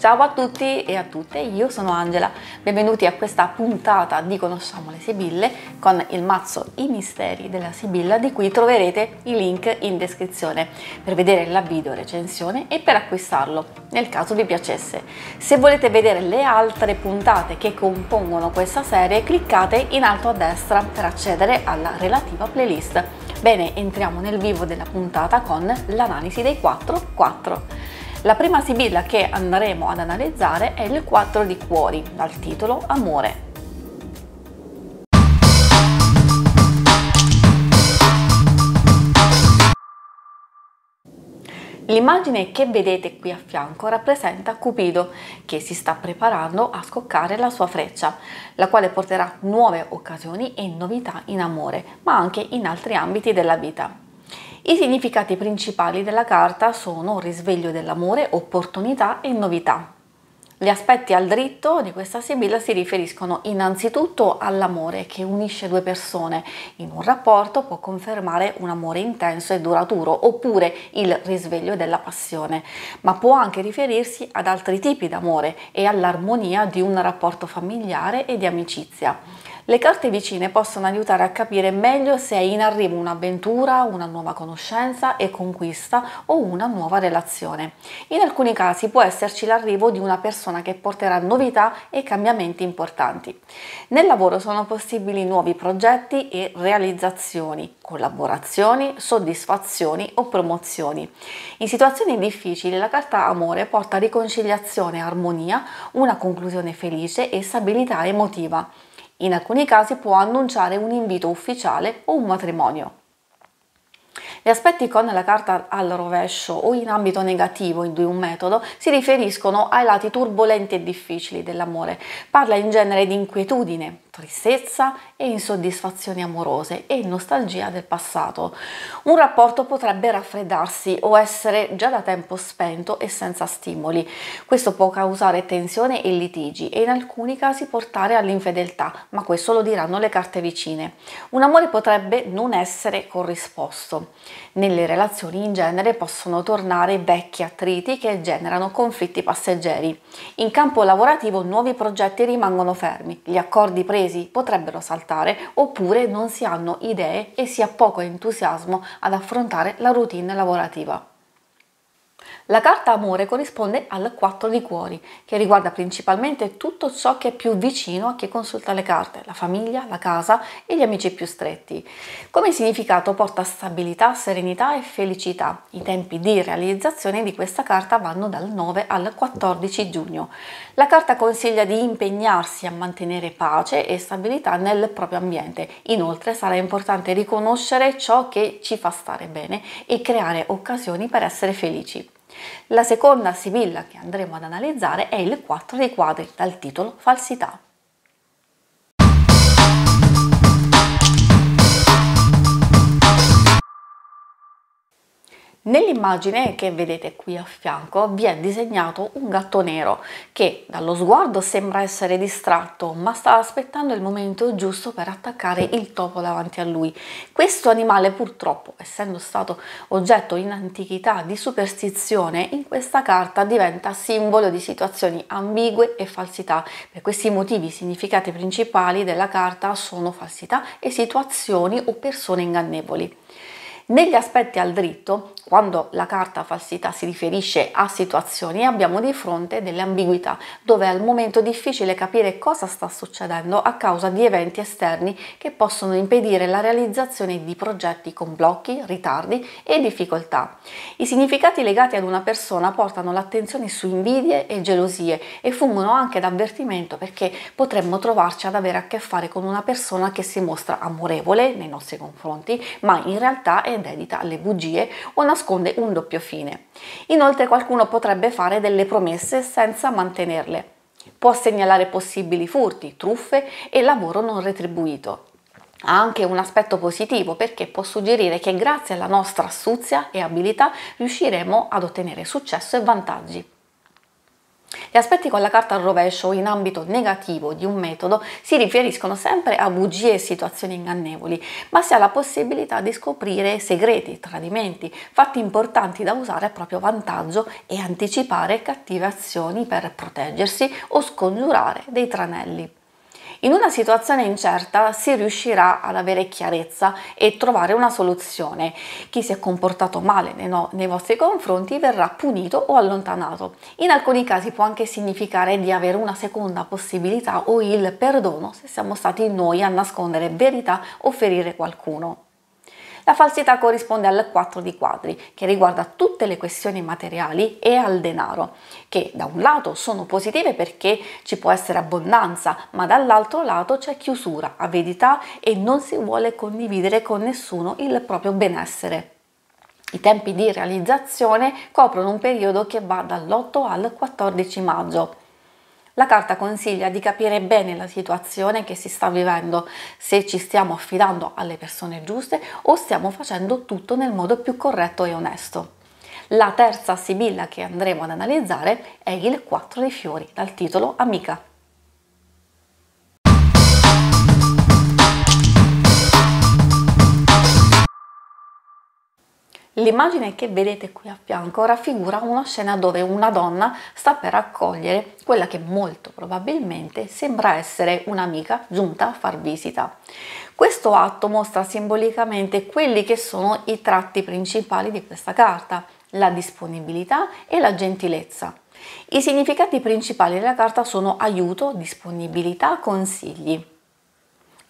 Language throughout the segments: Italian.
Ciao a tutti e a tutte, io sono Angela, benvenuti a questa puntata di Conosciamo le Sibille con il mazzo I misteri della Sibilla, di cui troverete i link in descrizione per vedere la video recensione e per acquistarlo nel caso vi piacesse. Se volete vedere le altre puntate che compongono questa serie, cliccate in alto a destra per accedere alla relativa playlist. Bene, entriamo nel vivo della puntata con l'analisi dei 4. La prima sibilla che andremo ad analizzare è il 4 di cuori, dal titolo Amore. L'immagine che vedete qui a fianco rappresenta Cupido, che si sta preparando a scoccare la sua freccia, la quale porterà nuove occasioni e novità in amore, ma anche in altri ambiti della vita. I significati principali della carta sono risveglio dell'amore, opportunità e novità. Gli aspetti al dritto di questa sibilla si riferiscono innanzitutto all'amore che unisce due persone. In un rapporto può confermare un amore intenso e duraturo, oppure il risveglio della passione, ma può anche riferirsi ad altri tipi d'amore e all'armonia di un rapporto familiare e di amicizia. Le carte vicine possono aiutare a capire meglio se è in arrivo un'avventura, una nuova conoscenza e conquista o una nuova relazione. In alcuni casi può esserci l'arrivo di una persona che porterà novità e cambiamenti importanti. Nel lavoro sono possibili nuovi progetti e realizzazioni, collaborazioni, soddisfazioni o promozioni. In situazioni difficili la carta Amore porta riconciliazione, armonia, una conclusione felice e stabilità emotiva. In alcuni casi può annunciare un invito ufficiale o un matrimonio. Gli aspetti con la carta al rovescio o in ambito negativo di un metodo si riferiscono ai lati turbolenti e difficili dell'amore. Parla in genere di inquietudine, tristezza e insoddisfazioni amorose e nostalgia del passato. Un rapporto potrebbe raffreddarsi o essere già da tempo spento e senza stimoli. Questo può causare tensione e litigi e in alcuni casi portare all'infedeltà, ma questo lo diranno le carte vicine. Un amore potrebbe non essere corrisposto. Nelle relazioni in genere possono tornare vecchi attriti che generano conflitti passeggeri. In campo lavorativo nuovi progetti rimangono fermi, gli accordi presi potrebbero saltare oppure non si hanno idee e si ha poco entusiasmo ad affrontare la routine lavorativa. La carta Amore corrisponde al 4 di cuori, che riguarda principalmente tutto ciò che è più vicino a chi consulta le carte, la famiglia, la casa e gli amici più stretti. Come significato porta stabilità, serenità e felicità. I tempi di realizzazione di questa carta vanno dal 9 al 14 giugno. La carta consiglia di impegnarsi a mantenere pace e stabilità nel proprio ambiente. Inoltre sarà importante riconoscere ciò che ci fa stare bene e creare occasioni per essere felici. La seconda sibilla che andremo ad analizzare è il 4 di quadri, dal titolo Falsità. Nell'immagine che vedete qui a fianco vi è disegnato un gatto nero che dallo sguardo sembra essere distratto, ma sta aspettando il momento giusto per attaccare il topo davanti a lui. Questo animale, purtroppo, essendo stato oggetto in antichità di superstizione, in questa carta diventa simbolo di situazioni ambigue e falsità. Per questi motivi i significati principali della carta sono falsità e situazioni o persone ingannevoli. Negli aspetti al dritto, quando la carta falsità si riferisce a situazioni, abbiamo di fronte delle ambiguità, dove è al momento difficile capire cosa sta succedendo a causa di eventi esterni che possono impedire la realizzazione di progetti con blocchi, ritardi e difficoltà. I significati legati ad una persona portano l'attenzione su invidie e gelosie e fungono anche da avvertimento, perché potremmo trovarci ad avere a che fare con una persona che si mostra amorevole nei nostri confronti, ma in realtà è dedita alle bugie o nasconde un doppio fine. Inoltre qualcuno potrebbe fare delle promesse senza mantenerle. Può segnalare possibili furti, truffe e lavoro non retribuito. Ha anche un aspetto positivo, perché può suggerire che grazie alla nostra astuzia e abilità riusciremo ad ottenere successo e vantaggi. Gli aspetti con la carta al rovescio in ambito negativo di un metodo si riferiscono sempre a bugie e situazioni ingannevoli, ma si ha la possibilità di scoprire segreti, tradimenti, fatti importanti da usare a proprio vantaggio e anticipare cattive azioni per proteggersi o scongiurare dei tranelli. In una situazione incerta si riuscirà ad avere chiarezza e trovare una soluzione. Chi si è comportato male nei vostri confronti verrà punito o allontanato. In alcuni casi può anche significare di avere una seconda possibilità o il perdono se siamo stati noi a nascondere verità o ferire qualcuno. La falsità corrisponde al 4 di quadri, che riguarda tutte le questioni materiali e al denaro, che da un lato sono positive perché ci può essere abbondanza, ma dall'altro lato c'è chiusura, avidità e non si vuole condividere con nessuno il proprio benessere. I tempi di realizzazione coprono un periodo che va dall'8 al 14 maggio. La carta consiglia di capire bene la situazione che si sta vivendo, se ci stiamo affidando alle persone giuste o stiamo facendo tutto nel modo più corretto e onesto. La terza sibilla che andremo ad analizzare è il 4 di fiori, dal titolo Amica. L'immagine che vedete qui a fianco raffigura una scena dove una donna sta per accogliere quella che molto probabilmente sembra essere un'amica giunta a far visita. Questo atto mostra simbolicamente quelli che sono i tratti principali di questa carta: la disponibilità e la gentilezza. I significati principali della carta sono aiuto, disponibilità, consigli.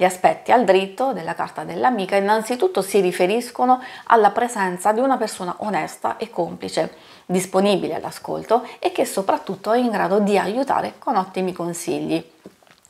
Gli aspetti al dritto della carta dell'amica innanzitutto si riferiscono alla presenza di una persona onesta e complice, disponibile all'ascolto e che soprattutto è in grado di aiutare con ottimi consigli.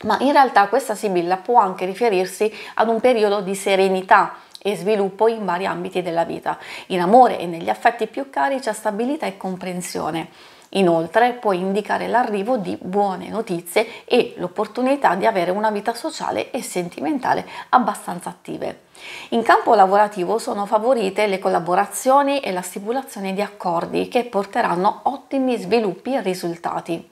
Ma in realtà questa sibilla può anche riferirsi ad un periodo di serenità e sviluppo in vari ambiti della vita. In amore e negli affetti più cari c'è stabilità e comprensione. Inoltre può indicare l'arrivo di buone notizie e l'opportunità di avere una vita sociale e sentimentale abbastanza attive. In campo lavorativo sono favorite le collaborazioni e la stipulazione di accordi che porteranno ottimi sviluppi e risultati.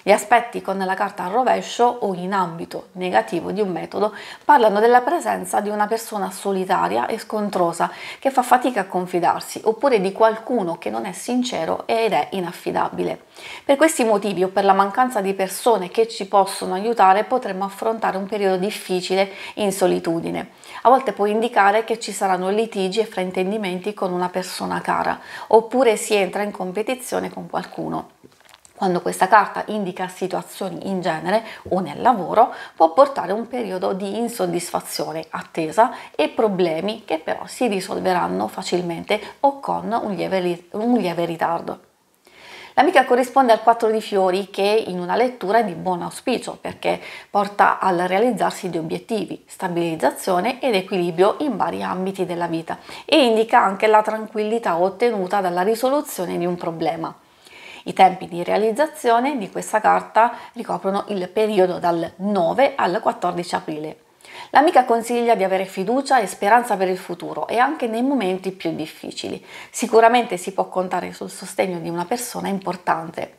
Gli aspetti con la carta al rovescio o in ambito negativo di un metodo parlano della presenza di una persona solitaria e scontrosa che fa fatica a confidarsi, oppure di qualcuno che non è sincero ed è inaffidabile. Per questi motivi o per la mancanza di persone che ci possono aiutare potremmo affrontare un periodo difficile in solitudine. A volte può indicare che ci saranno litigi e fraintendimenti con una persona cara, oppure si entra in competizione con qualcuno. Quando questa carta indica situazioni in genere o nel lavoro, può portare un periodo di insoddisfazione, attesa e problemi che però si risolveranno facilmente o con un lieve ritardo. L'amica corrisponde al 4 di fiori, che in una lettura è di buon auspicio perché porta al realizzarsi di obiettivi, stabilizzazione ed equilibrio in vari ambiti della vita e indica anche la tranquillità ottenuta dalla risoluzione di un problema. I tempi di realizzazione di questa carta ricoprono il periodo dal 9 al 14 aprile. L'amica consiglia di avere fiducia e speranza per il futuro e anche nei momenti più difficili. Sicuramente si può contare sul sostegno di una persona importante.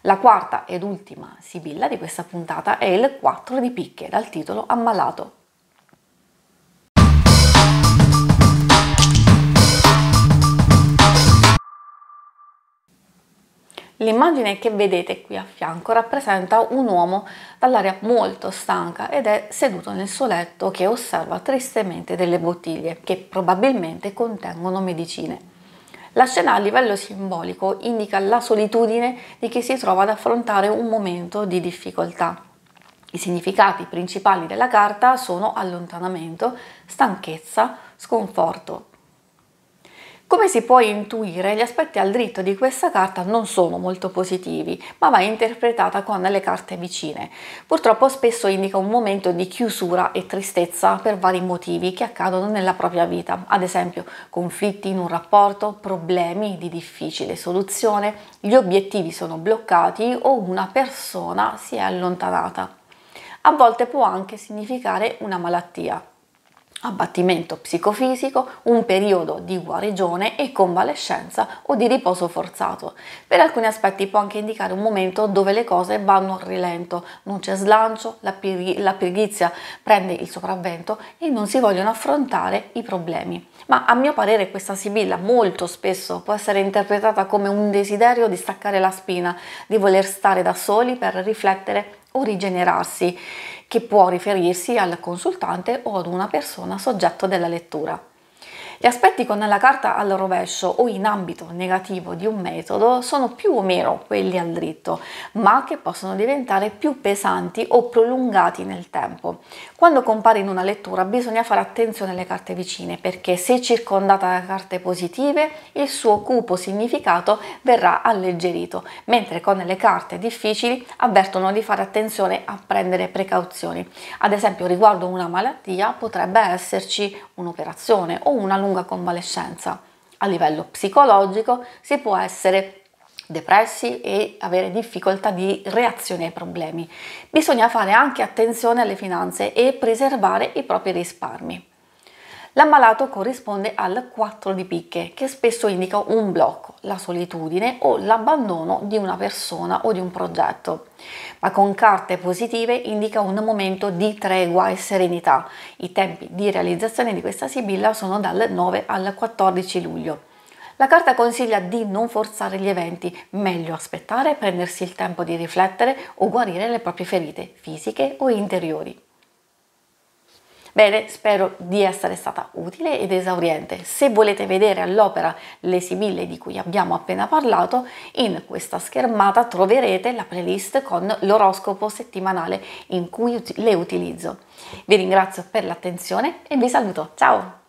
La quarta ed ultima sibilla di questa puntata è il 4 di picche, dal titolo Ammalato. L'immagine che vedete qui a fianco rappresenta un uomo dall'aria molto stanca ed è seduto nel suo letto che osserva tristemente delle bottiglie che probabilmente contengono medicine. La scena a livello simbolico indica la solitudine di chi si trova ad affrontare un momento di difficoltà. I significati principali della carta sono allontanamento, stanchezza, sconforto. Come si può intuire, gli aspetti al dritto di questa carta non sono molto positivi, ma va interpretata con le carte vicine. Purtroppo spesso indica un momento di chiusura e tristezza per vari motivi che accadono nella propria vita, ad esempio conflitti in un rapporto, problemi di difficile soluzione, gli obiettivi sono bloccati o una persona si è allontanata. A volte può anche significare una malattia. abbattimento psicofisico, un periodo di guarigione e convalescenza o di riposo forzato. Per alcuni aspetti può anche indicare un momento dove le cose vanno a rilento, non c'è slancio, la pigrizia prende il sopravvento e non si vogliono affrontare i problemi. Ma a mio parere questa sibilla molto spesso può essere interpretata come un desiderio di staccare la spina, di voler stare da soli per riflettere o rigenerarsi, che può riferirsi al consultante o ad una persona soggetto della lettura. Gli aspetti con la carta al rovescio o in ambito negativo di un metodo sono più o meno quelli al dritto, ma che possono diventare più pesanti o prolungati nel tempo. Quando compare in una lettura bisogna fare attenzione alle carte vicine, perché se circondata da carte positive il suo cupo significato verrà alleggerito, mentre con le carte difficili avvertono di fare attenzione a prendere precauzioni. Ad esempio, riguardo una malattia potrebbe esserci un'operazione o una lunga convalescenza. A livello psicologico si può essere depressi e avere difficoltà di reazione ai problemi. Bisogna fare anche attenzione alle finanze e preservare i propri risparmi. L'ammalato corrisponde al 4 di picche, che spesso indica un blocco, la solitudine o l'abbandono di una persona o di un progetto, ma con carte positive indica un momento di tregua e serenità. I tempi di realizzazione di questa sibilla sono dal 9 al 14 luglio. La carta consiglia di non forzare gli eventi, meglio aspettare, prendersi il tempo di riflettere o guarire le proprie ferite fisiche o interiori. Bene, spero di essere stata utile ed esauriente. Se volete vedere all'opera le sibille di cui abbiamo appena parlato, in questa schermata troverete la playlist con l'oroscopo settimanale in cui le utilizzo. Vi ringrazio per l'attenzione e vi saluto. Ciao!